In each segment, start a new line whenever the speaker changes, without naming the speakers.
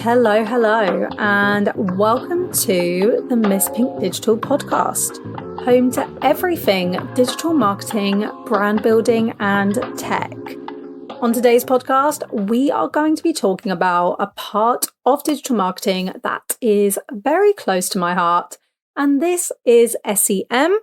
Hello, and welcome to the Miss Pink Digital podcast, home to everything digital marketing, brand building, and tech. On today's podcast, we are going to be talking about a part of digital marketing that is very close to my heart, and this is SEM,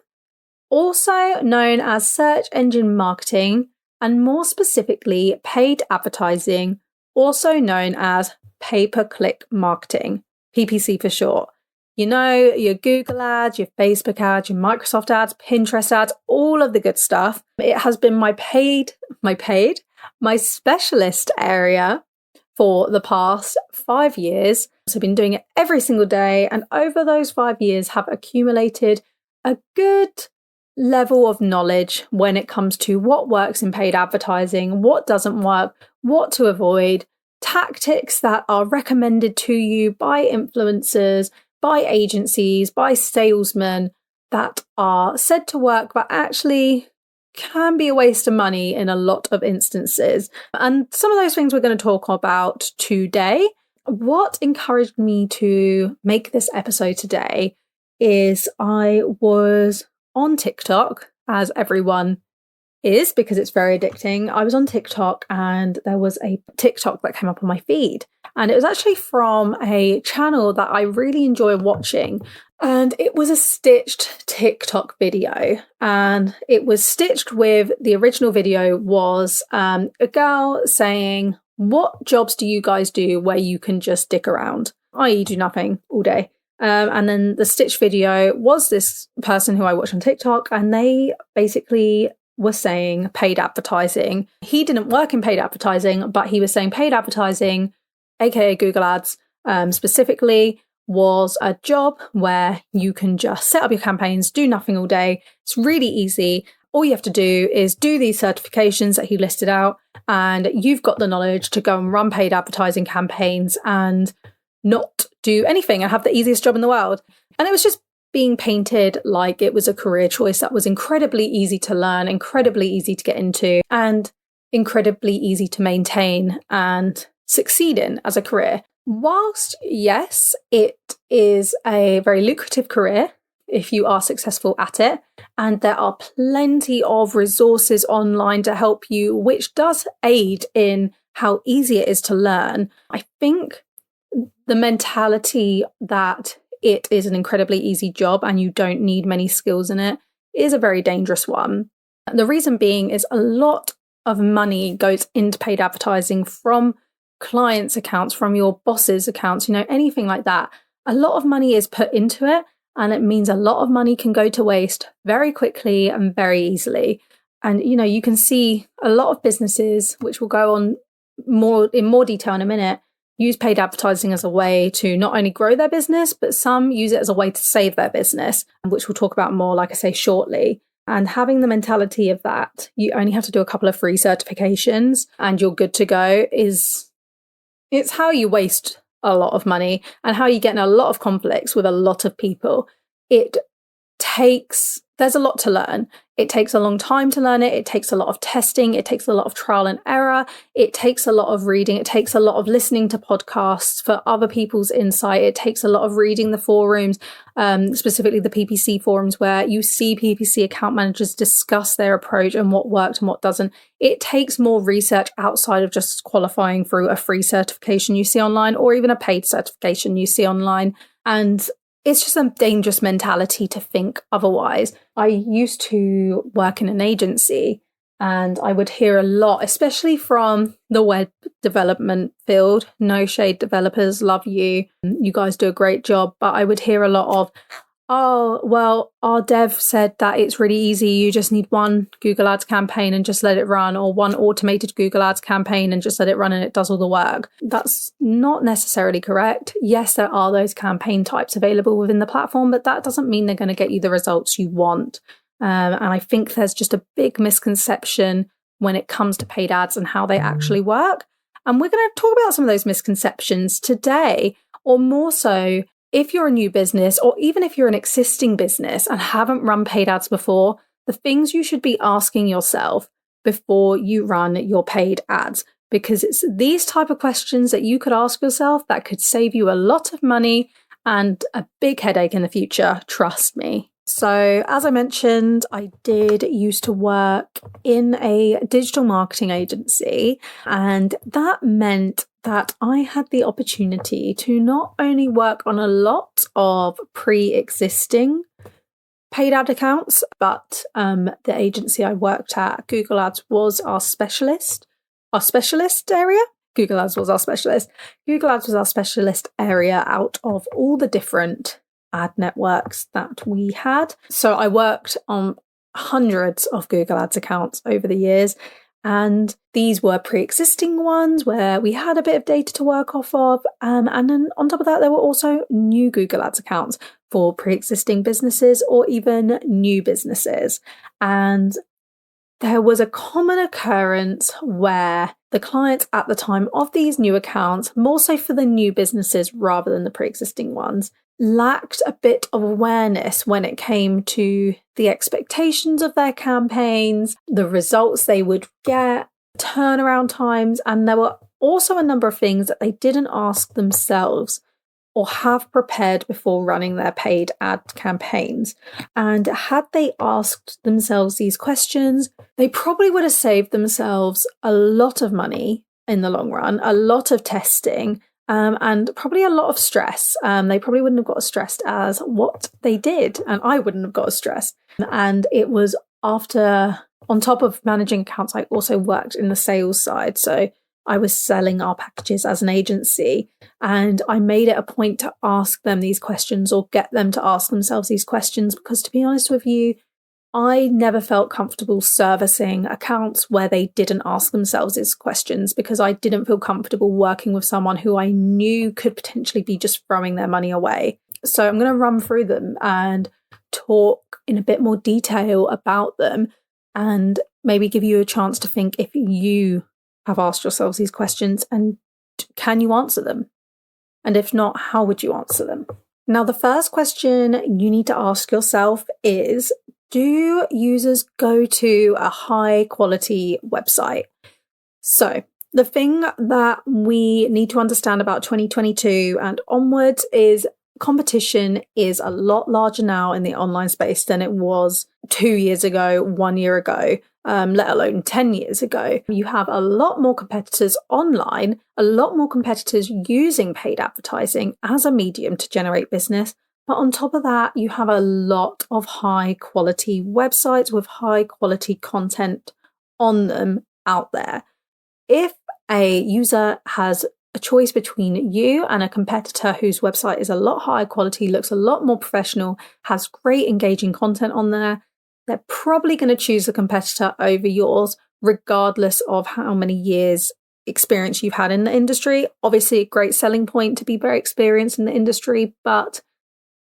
also known as search engine marketing, and more specifically, paid advertising, also known as pay-per-click marketing, PPC for short. You know, your Google ads, your Facebook ads, your Microsoft ads, Pinterest ads, all of the good stuff. It has been my specialist area for the past 5 years. So I've been doing it every single day, and over those 5 years have accumulated a good level of knowledge when it comes to what works in paid advertising, what doesn't work, what to avoid, tactics that are recommended to you by influencers, by agencies, by salesmen that are said to work, but actually can be a waste of money in a lot of instances. And some of those things we're going to talk about today. What encouraged me to make this episode today is I was on TikTok, as everyone is, because it's very addicting. I was on TikTok and there was a TikTok that came up on my feed, and it was actually from a channel that I really enjoy watching, and it was a stitched TikTok video, and it was stitched with the original video was a girl saying, what jobs do you guys do where you can just dick around, i.e. do nothing all day? And then the stitched video was this person who I watched on TikTok, and they basically were saying paid advertising. He didn't work in paid advertising, but he was saying paid advertising, aka Google ads, specifically was a job where you can just set up your campaigns, do nothing all day. It's really easy. All you have to do is do these certifications that he listed out, and you've got the knowledge to go and run paid advertising campaigns and not do anything and have the easiest job in the world. And it was just being painted like it was a career choice that was incredibly easy to learn, incredibly easy to get into, and incredibly easy to maintain and succeed in as a career. Whilst, yes, it is a very lucrative career if you are successful at it, and there are plenty of resources online to help you, which does aid in how easy it is to learn, I think the mentality that it is an incredibly easy job and you don't need many skills in it is a very dangerous one. The reason being is a lot of money goes into paid advertising from clients' accounts, from your boss's accounts, anything like that. A lot of money is put into it, and it means a lot of money can go to waste very quickly and very easily. And, you can see a lot of businesses, which will go on in more detail in a minute, use paid advertising as a way to not only grow their business, but some use it as a way to save their business, which we'll talk about more, like I say, shortly. And having the mentality of that, you only have to do a couple of free certifications and you're good to go, it's how you waste a lot of money and how you get in a lot of conflicts with a lot of people. There's a lot to learn. It takes a long time to learn it. It takes a lot of testing. It takes a lot of trial and error. It takes a lot of reading. It takes a lot of listening to podcasts for other people's insight. It takes a lot of reading the forums, specifically the PPC forums, where you see PPC account managers discuss their approach and what worked and what doesn't. It takes more research outside of just qualifying through a free certification you see online or even a paid certification you see online. And it's just a dangerous mentality to think otherwise. I used to work in an agency, and I would hear a lot, especially from the web development field. No shade, developers, love you. You guys do a great job. But I would hear a lot of, oh, well, our dev said that it's really easy. You just need one Google Ads campaign and just let it run, or one automated Google Ads campaign and just let it run and it does all the work. That's not necessarily correct. Yes, there are those campaign types available within the platform, but that doesn't mean they're going to get you the results you want. And I think there's just a big misconception when it comes to paid ads and how they actually work. And we're going to talk about some of those misconceptions today, or more so, if you're a new business, or even if you're an existing business and haven't run paid ads before, the things you should be asking yourself before you run your paid ads. because it's these type of questions that you could ask yourself that could save you a lot of money and a big headache in the future, trust me. So as I mentioned, I did used to work in a digital marketing agency, and that meant that I had the opportunity to not only work on a lot of pre-existing paid ad accounts, but the agency I worked at, Google Ads, was our specialist area. Google Ads was our specialist. Google Ads was our specialist area out of all the different ad networks that we had. So I worked on hundreds of Google Ads accounts over the years, and these were pre-existing ones where we had a bit of data to work off of. And then on top of that, there were also new Google Ads accounts for pre-existing businesses or even new businesses. And there was a common occurrence where the clients at the time of these new accounts, more so for the new businesses rather than the pre-existing ones, lacked a bit of awareness when it came to the expectations of their campaigns, the results they would get, turnaround times, and there were also a number of things that they didn't ask themselves or have prepared before running their paid ad campaigns. And had they asked themselves these questions, they probably would have saved themselves a lot of money in the long run, a lot of testing, and probably a lot of stress. They probably wouldn't have got as stressed as what they did, and I wouldn't have got as stressed. And it was after, on top of managing accounts, I also worked in the sales side. So I was selling our packages as an agency, and I made it a point to ask them these questions or get them to ask themselves these questions, because to be honest with you, I never felt comfortable servicing accounts where they didn't ask themselves these questions, because I didn't feel comfortable working with someone who I knew could potentially be just throwing their money away. So I'm going to run through them and talk in a bit more detail about them, and maybe give you a chance to think if you have asked yourselves these questions and can you answer them? And if not, how would you answer them? Now, the first question you need to ask yourself is, do users go to a high quality website? So the thing that we need to understand about 2022 and onwards is competition is a lot larger now in the online space than it was 2 years ago, 1 year ago, let alone 10 years ago. You have a lot more competitors online, a lot more competitors using paid advertising as a medium to generate business. But on top of that, you have a lot of high quality websites with high quality content on them out there. If a user has a choice between you and a competitor whose website is a lot higher quality, looks a lot more professional, has great engaging content on there, they're probably going to choose the competitor over yours, regardless of how many years experience you've had in the industry. Obviously, a great selling point to be very experienced in the industry, but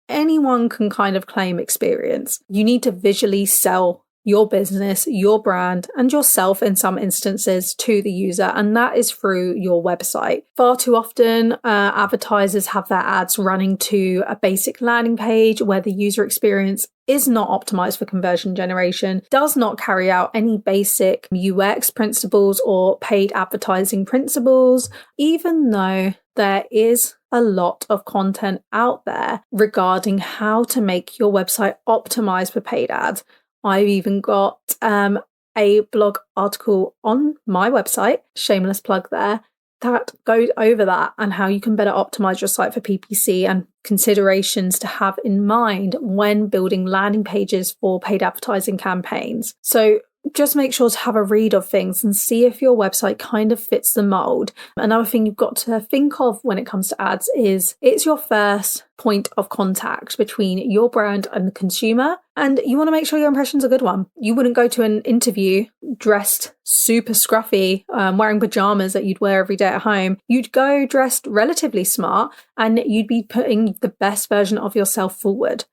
anyone can kind of claim experience. You need to visually sell your business, your brand, and yourself in some instances to the user, and that is through your website. Far too often, advertisers have their ads running to a basic landing page where the user experience is not optimized for conversion generation, does not carry out any basic UX principles or paid advertising principles, even though there is a lot of content out there regarding how to make your website optimized for paid ads. I've even got a blog article on my website, shameless plug there, that goes over that and how you can better optimize your site for PPC and considerations to have in mind when building landing pages for paid advertising campaigns. So just make sure to have a read of things and see if your website kind of fits the mold. Another thing you've got to think of when it comes to ads is it's your first point of contact between your brand and the consumer, and you want to make sure your impression's a good one. You wouldn't go to an interview dressed super scruffy, wearing pajamas that you'd wear every day at home. You'd go dressed relatively smart, and you'd be putting the best version of yourself forward.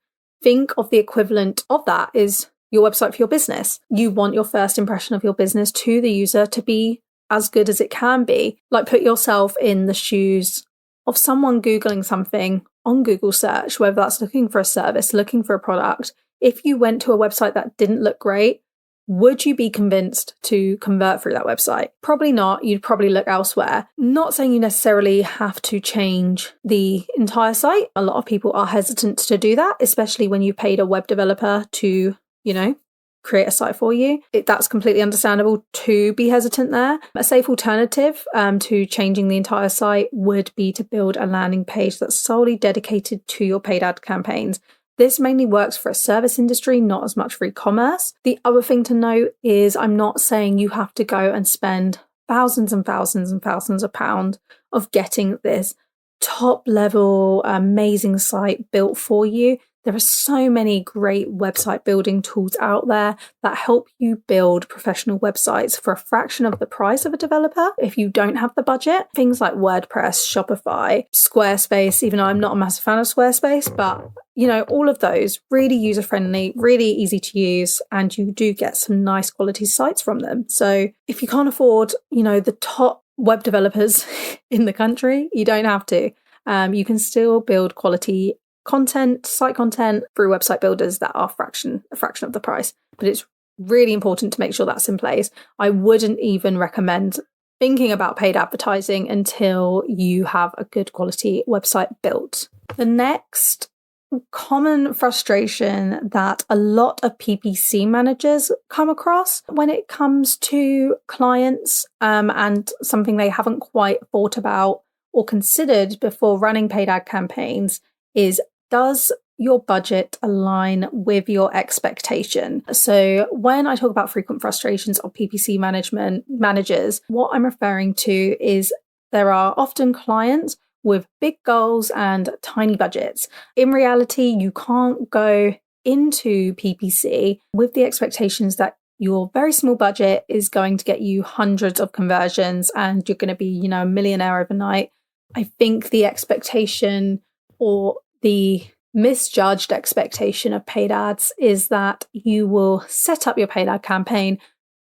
Think of the equivalent of that is your website for your business. You want your first impression of your business to the user to be as good as it can be. Like, put yourself in the shoes of someone Googling something on Google search, whether that's looking for a service, looking for a product. If you went to a website that didn't look great, would you be convinced to convert through that website? Probably not. You'd probably look elsewhere. Not saying you necessarily have to change the entire site. A lot of people are hesitant to do that, especially when you paid a web developer to, create a site for you. That's completely understandable to be hesitant there. A safe alternative to changing the entire site would be to build a landing page that's solely dedicated to your paid ad campaigns. This mainly works for a service industry, not as much for e-commerce. The other thing to note is I'm not saying you have to go and spend thousands and thousands and thousands of pounds of getting this top level, amazing site built for you. There are so many great website building tools out there that help you build professional websites for a fraction of the price of a developer if you don't have the budget. Things like WordPress, Shopify, Squarespace, even though I'm not a massive fan of Squarespace, but all of those really user-friendly, really easy to use, and you do get some nice quality sites from them. So if you can't afford, the top web developers in the country, you don't have to. You can still build quality content, site content through website builders that are a fraction of the price. But it's really important to make sure that's in place. I wouldn't even recommend thinking about paid advertising until you have a good quality website built. The next common frustration that a lot of PPC managers come across when it comes to clients and something they haven't quite thought about or considered before running paid ad campaigns is, does your budget align with your expectation? So when I talk about frequent frustrations of PPC managers, what I'm referring to is there are often clients with big goals and tiny budgets. In reality, you can't go into PPC with the expectations that your very small budget is going to get you hundreds of conversions and you're going to be, a millionaire overnight. I think the expectation or the misjudged expectation of paid ads is that you will set up your paid ad campaign,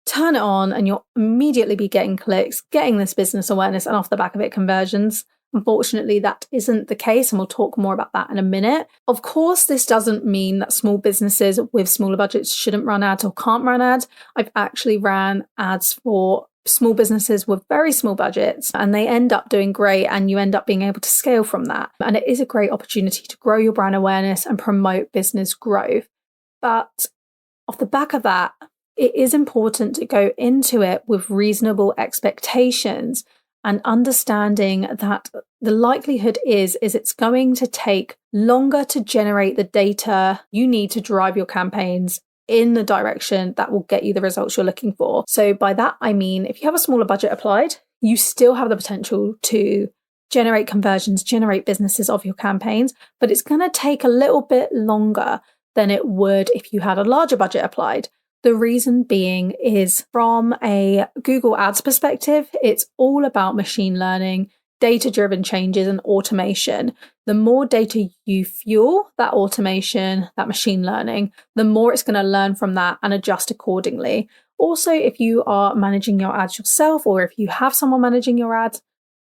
turn it on, and you'll immediately be getting clicks, getting this business awareness, and off the back of it, conversions. Unfortunately, that isn't the case, and we'll talk more about that in a minute. Of course, this doesn't mean that small businesses with smaller budgets shouldn't run ads or can't run ads. I've actually ran ads for small businesses with very small budgets, and they end up doing great, and you end up being able to scale from that. And it is a great opportunity to grow your brand awareness and promote business growth. But off the back of that, it is important to go into it with reasonable expectations and understanding that the likelihood is it's going to take longer to generate the data you need to drive your campaigns in the direction that will get you the results you're looking for. So by that, I mean, if you have a smaller budget applied, you still have the potential to generate conversions, generate businesses of your campaigns, but it's going to take a little bit longer than it would if you had a larger budget applied. The reason being is from a Google Ads perspective, it's all about machine learning, data-driven changes and automation. The more data you fuel that automation, that machine learning, the more it's going to learn from that and adjust accordingly. Also, if you are managing your ads yourself or if you have someone managing your ads,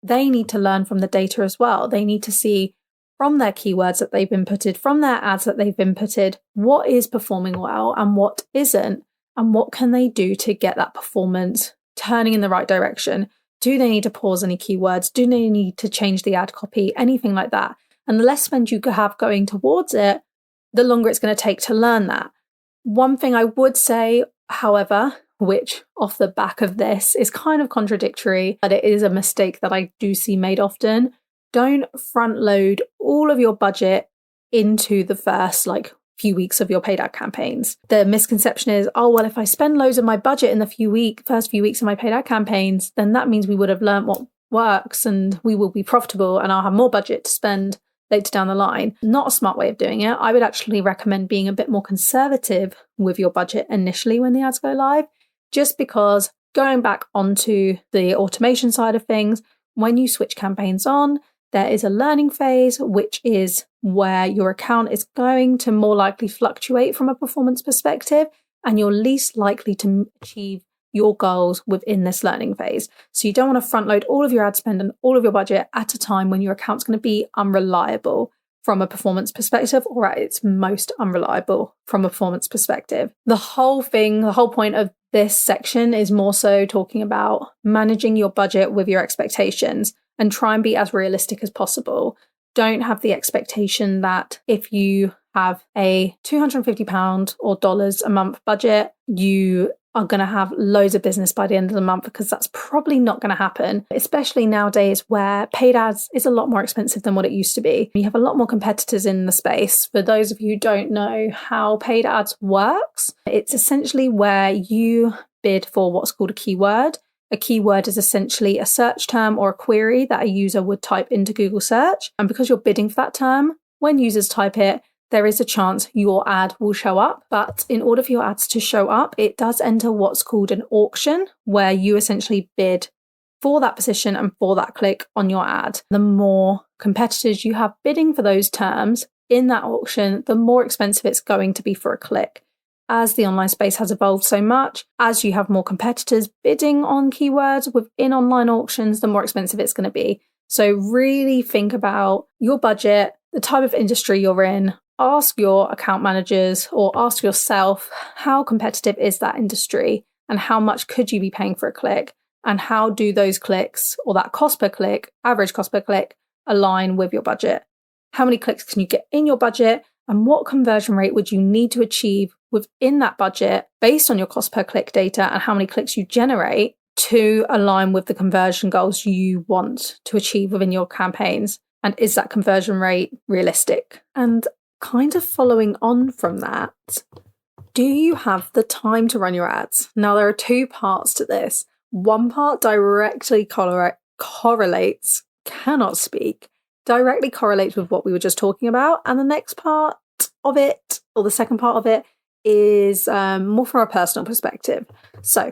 they need to learn from the data as well. They need to see from their keywords that they've inputted, from their ads that they've inputted, what is performing well and what isn't, and what can they do to get that performance turning in the right direction. Do they need to pause any keywords? Do they need to change the ad copy? Anything like that. And the less spend you have going towards it, the longer it's going to take to learn that. One thing I would say, however, which off the back of this is kind of contradictory, but it is a mistake that I do see made often. Don't front load all of your budget into the first few weeks of your paid ad campaigns. The misconception is, if I spend loads of my budget in the first few weeks of my paid ad campaigns, then that means we would have learned what works and we will be profitable and I'll have more budget to spend later down the line. Not a smart way of doing it. I would actually recommend being a bit more conservative with your budget initially when the ads go live, just because going back onto the automation side of things, when you switch campaigns on, there is a learning phase, which is where your account is going to more likely fluctuate from a performance perspective, and you're least likely to achieve your goals within this learning phase. So you don't want to front load all of your ad spend and all of your budget at a time when your account's going to be unreliable. from a performance perspective, or at its most unreliable from a performance perspective. The whole point of this section is more so talking about managing your budget with your expectations and try and be as realistic as possible. Don't have the expectation that if you have a £250 or dollars a month budget, you are going to have loads of business by the end of the month, because that's probably not going to happen, especially nowadays where paid ads is a lot more expensive than what it used to be. You have a lot more competitors in the space. For those of you who don't know how paid ads works, it's essentially where you bid for what's called a keyword. A keyword is essentially a search term or a query that a user would type into Google search. And because you're bidding for that term, when users type it, there is a chance your ad will show up. But in order for your ads to show up, it does enter what's called an auction, where you essentially bid for that position and for that click on your ad. The more competitors you have bidding for those terms in that auction, the more expensive it's going to be for a click. As the online space has evolved so much, as you have more competitors bidding on keywords within online auctions, the more expensive it's going to be. So really think about your budget, the type of industry you're in. Ask your account managers or ask yourself, how competitive is that industry and how much could you be paying for a click? And how do those clicks or that cost per click, average cost per click, align with your budget? How many clicks can you get in your budget? And what conversion rate would you need to achieve within that budget based on your cost per click data and how many clicks you generate to align with the conversion goals you want to achieve within your campaigns? And is that conversion rate realistic? And kind of following on from that, do you have the time to run your ads? Now, there are two parts to this. One part directly correlates with what we were just talking about. And the next part of it, or the second part of it, is more from a personal perspective. So,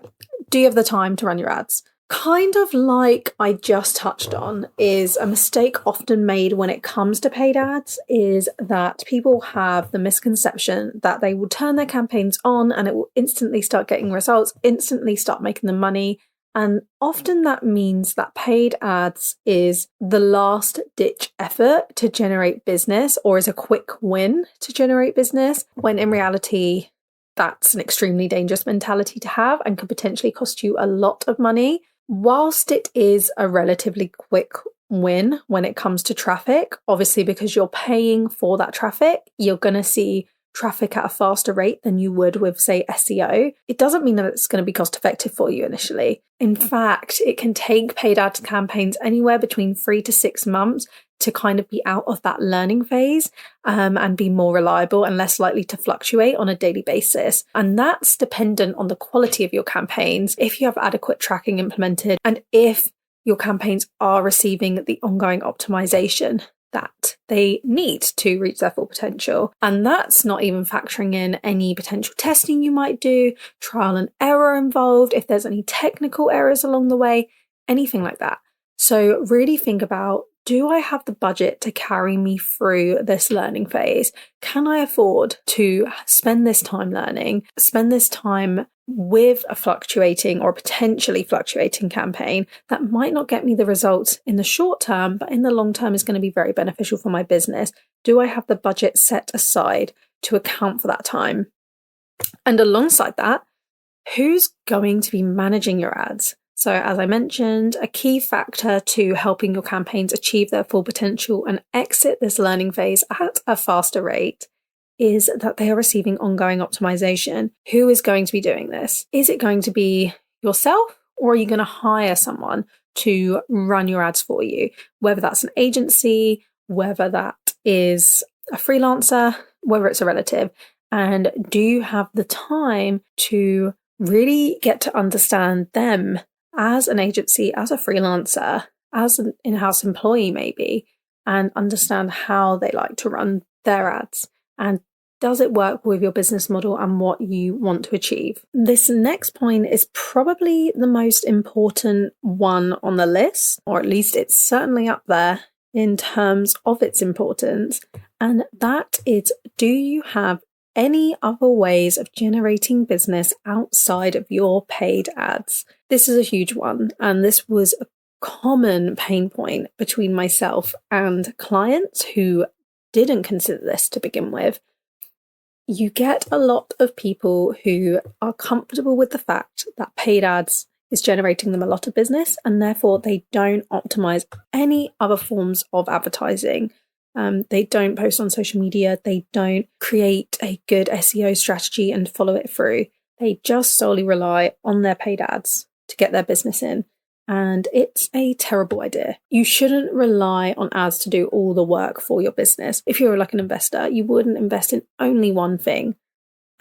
do you have the time to run your ads? Kind of like I just touched on, is a mistake often made when it comes to paid ads is that people have the misconception that they will turn their campaigns on and it will instantly start getting results, instantly start making them money. And often that means that paid ads is the last ditch effort to generate business, or is a quick win to generate business, when in reality, that's an extremely dangerous mentality to have and could potentially cost you a lot of money. Whilst it is a relatively quick win when it comes to traffic, obviously because you're paying for that traffic, you're going to see traffic at a faster rate than you would with, say, SEO. It doesn't mean that it's going to be cost effective for you initially. In fact, it can take paid ad campaigns anywhere between 3 to 6 months to kind of be out of that learning phase and be more reliable and less likely to fluctuate on a daily basis. And that's dependent on the quality of your campaigns, if you have adequate tracking implemented, and if your campaigns are receiving the ongoing optimization that they need to reach their full potential. And that's not even factoring in any potential testing you might do, trial and error involved, if there's any technical errors along the way, anything like that. So really think about, do I have the budget to carry me through this learning phase? Can I afford to spend this time learning, spend this time with a fluctuating or potentially fluctuating campaign that might not get me the results in the short term, but in the long term is going to be very beneficial for my business? Do I have the budget set aside to account for that time? And alongside that, who's going to be managing your ads? So as I mentioned, a key factor to helping your campaigns achieve their full potential and exit this learning phase at a faster rate is that they are receiving ongoing optimization. Who is going to be doing this? Is it going to be yourself, or are you going to hire someone to run your ads for you? Whether that's an agency, whether that is a freelancer, whether it's a relative. And do you have the time to really get to understand them as an agency, as a freelancer, as an in-house employee maybe, and understand how they like to run their ads? And does it work with your business model and what you want to achieve? This next point is probably the most important one on the list, or at least it's certainly up there in terms of its importance. And that is, do you have any other ways of generating business outside of your paid ads? This is a huge one, and this was a common pain point between myself and clients who didn't consider this to begin with, you get a lot of people who are comfortable with the fact that paid ads is generating them a lot of business, and therefore they don't optimize any other forms of advertising. They don't post on social media. They don't create a good SEO strategy and follow it through. They just solely rely on their paid ads to get their business in. And it's a terrible idea. You shouldn't rely on ads to do all the work for your business. If you're like an investor, you wouldn't invest in only one thing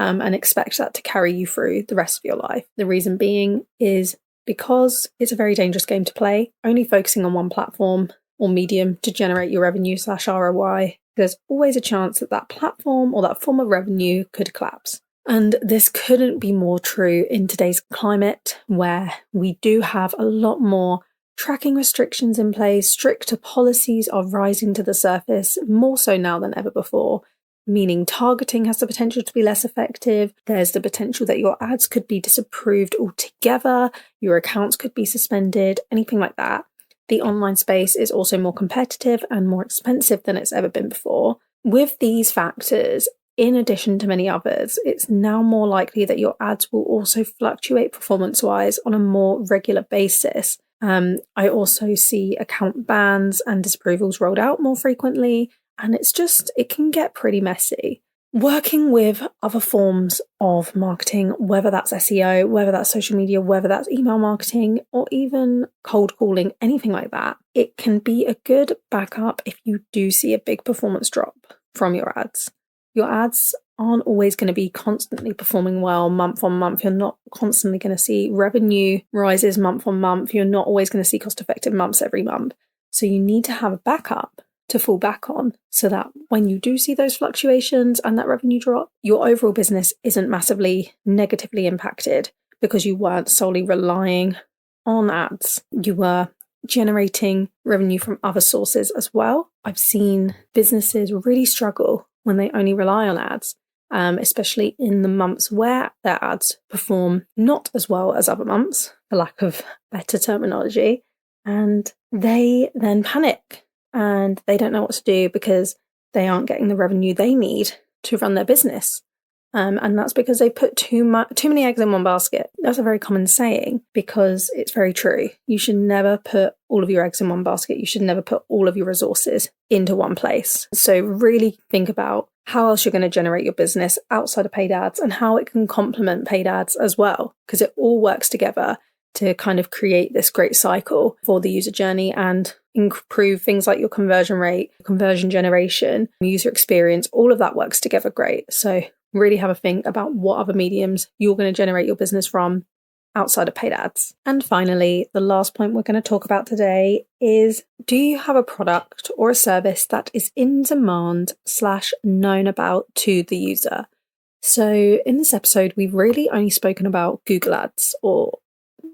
and expect that to carry you through the rest of your life. The reason being is because it's a very dangerous game to play. Only focusing on one platform or medium to generate your revenue/ROI, there's always a chance that that platform or that form of revenue could collapse. And this couldn't be more true in today's climate, where we do have a lot more tracking restrictions in place. Stricter policies are rising to the surface, more so now than ever before, meaning targeting has the potential to be less effective. There's the potential that your ads could be disapproved altogether, your accounts could be suspended, anything like that. The online space is also more competitive and more expensive than it's ever been before. With these factors, in addition to many others, it's now more likely that your ads will also fluctuate performance-wise on a more regular basis. I also see account bans and disapprovals rolled out more frequently, and it can get pretty messy. Working with other forms of marketing, whether that's SEO, whether that's social media, whether that's email marketing, or even cold calling, anything like that, it can be a good backup if you do see a big performance drop from your ads. Your ads aren't always going to be constantly performing well month on month. You're not constantly going to see revenue rises month on month. You're not always going to see cost-effective months every month. So you need to have a backup to fall back on so that when you do see those fluctuations and that revenue drop, your overall business isn't massively negatively impacted because you weren't solely relying on ads. You were generating revenue from other sources as well. I've seen businesses really struggle when they only rely on ads, especially in the months where their ads perform not as well as other months, for lack of better terminology, and they then panic and they don't know what to do because they aren't getting the revenue they need to run their business. And that's because they put too many eggs in one basket. That's a very common saying because it's very true. You should never put all of your eggs in one basket. You should never put all of your resources into one place. So really think about how else you're going to generate your business outside of paid ads and how it can complement paid ads as well, because it all works together to kind of create this great cycle for the user journey and improve things like your conversion rate, conversion generation, user experience. All of that works together great. So really have a think about what other mediums you're going to generate your business from outside of paid ads. And finally, the last point we're going to talk about today is, do you have a product or a service that is in demand / known about to the user? So in this episode, we've really only spoken about Google Ads or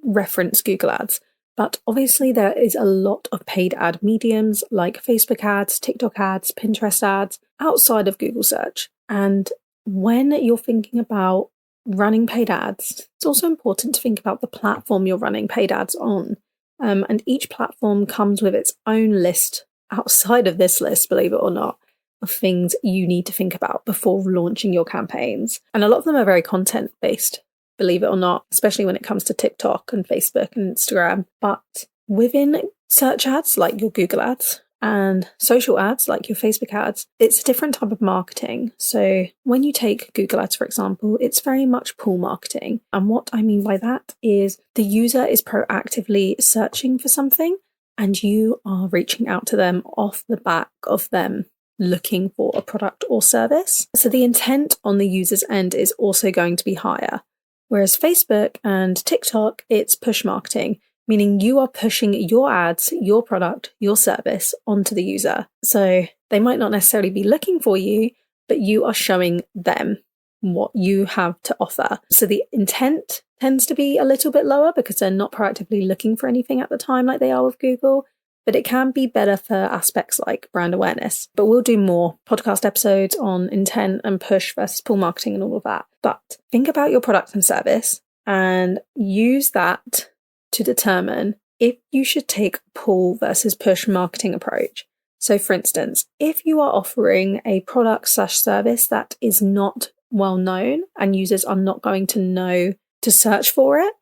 reference Google Ads. But obviously there is a lot of paid ad mediums like Facebook ads, TikTok ads, Pinterest ads outside of Google search. And when you're thinking about running paid ads, it's also important to think about the platform you're running paid ads on. And each platform comes with its own list outside of this list, believe it or not, of things you need to think about before launching your campaigns. And a lot of them are very content based, believe it or not, especially when it comes to TikTok and Facebook and Instagram. But within search ads like your Google ads and social ads like your Facebook ads, it's a different type of marketing. So when you take Google ads, for example, it's very much pull marketing. And what I mean by that is the user is proactively searching for something and you are reaching out to them off the back of them looking for a product or service. So the intent on the user's end is also going to be higher. Whereas Facebook and TikTok, it's push marketing, meaning you are pushing your ads, your product, your service onto the user. So they might not necessarily be looking for you, but you are showing them what you have to offer. So the intent tends to be a little bit lower because they're not proactively looking for anything at the time like they are with Google. But it can be better for aspects like brand awareness. But we'll do more podcast episodes on intent and push versus pull marketing and all of that. But think about your product and service and use that to determine if you should take pull versus push marketing approach. So for instance, if you are offering a product / service that is not well known and users are not going to know to search for it,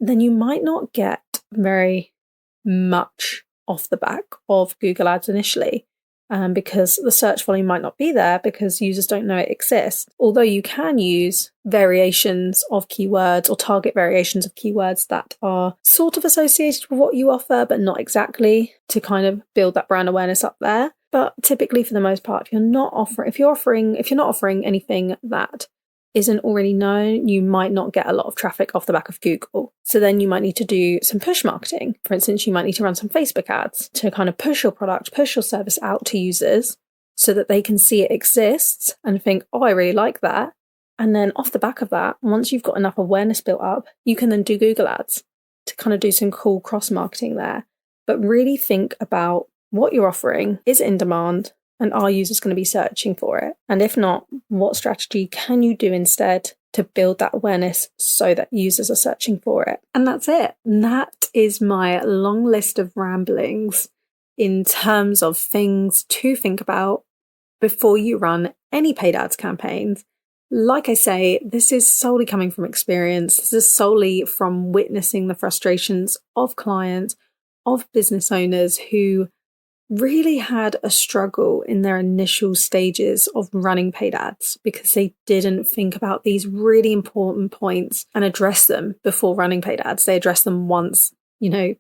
then you might not get very much off the back of Google Ads initially, because the search volume might not be there because users don't know it exists. Although you can use variations of keywords or target variations of keywords that are sort of associated with what you offer, but not exactly, to kind of build that brand awareness up there. But typically, for the most part, if you're not offering anything that isn't already known, you might not get a lot of traffic off the back of Google. So then you might need to do some push marketing. For instance, you might need to run some Facebook ads to kind of push your product, push your service out to users so that they can see it exists and think, oh, I really like that. And then off the back of that, once you've got enough awareness built up, you can then do Google ads to kind of do some cool cross marketing there. But really think about what you're offering. Is it in demand? And are users going to be searching for it? And if not, what strategy can you do instead to build that awareness so that users are searching for it? And that's it. And that is my long list of ramblings in terms of things to think about before you run any paid ads campaigns. Like I say, this is solely coming from experience. This is solely from witnessing the frustrations of clients, of business owners who really had a struggle in their initial stages of running paid ads because they didn't think about these really important points and address them before running paid ads. They addressed them once,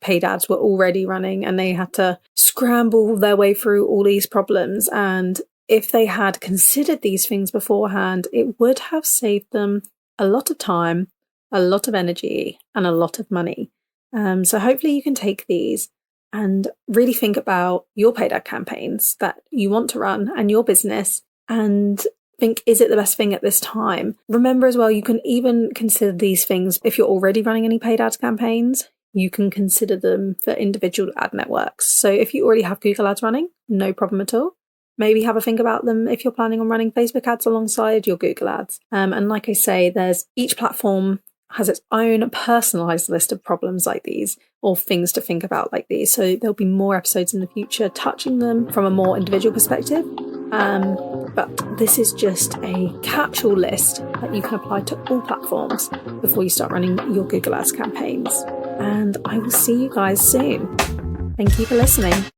paid ads were already running and they had to scramble their way through all these problems. And if they had considered these things beforehand, it would have saved them a lot of time, a lot of energy, and a lot of money. So hopefully you can take these and really think about your paid ad campaigns that you want to run and your business and think, is it the best thing at this time? Remember as well, you can even consider these things if you're already running any paid ads campaigns. You can consider them for individual ad networks. So if you already have Google ads running, no problem at all. Maybe have a think about them if you're planning on running Facebook ads alongside your Google ads. And like I say, there's each platform has its own personalized list of problems like these or things to think about like these. So there'll be more episodes in the future touching them from a more individual perspective. But this is just a catch-all list that you can apply to all platforms before you start running your Google Ads campaigns. And I will see you guys soon. Thank you for listening.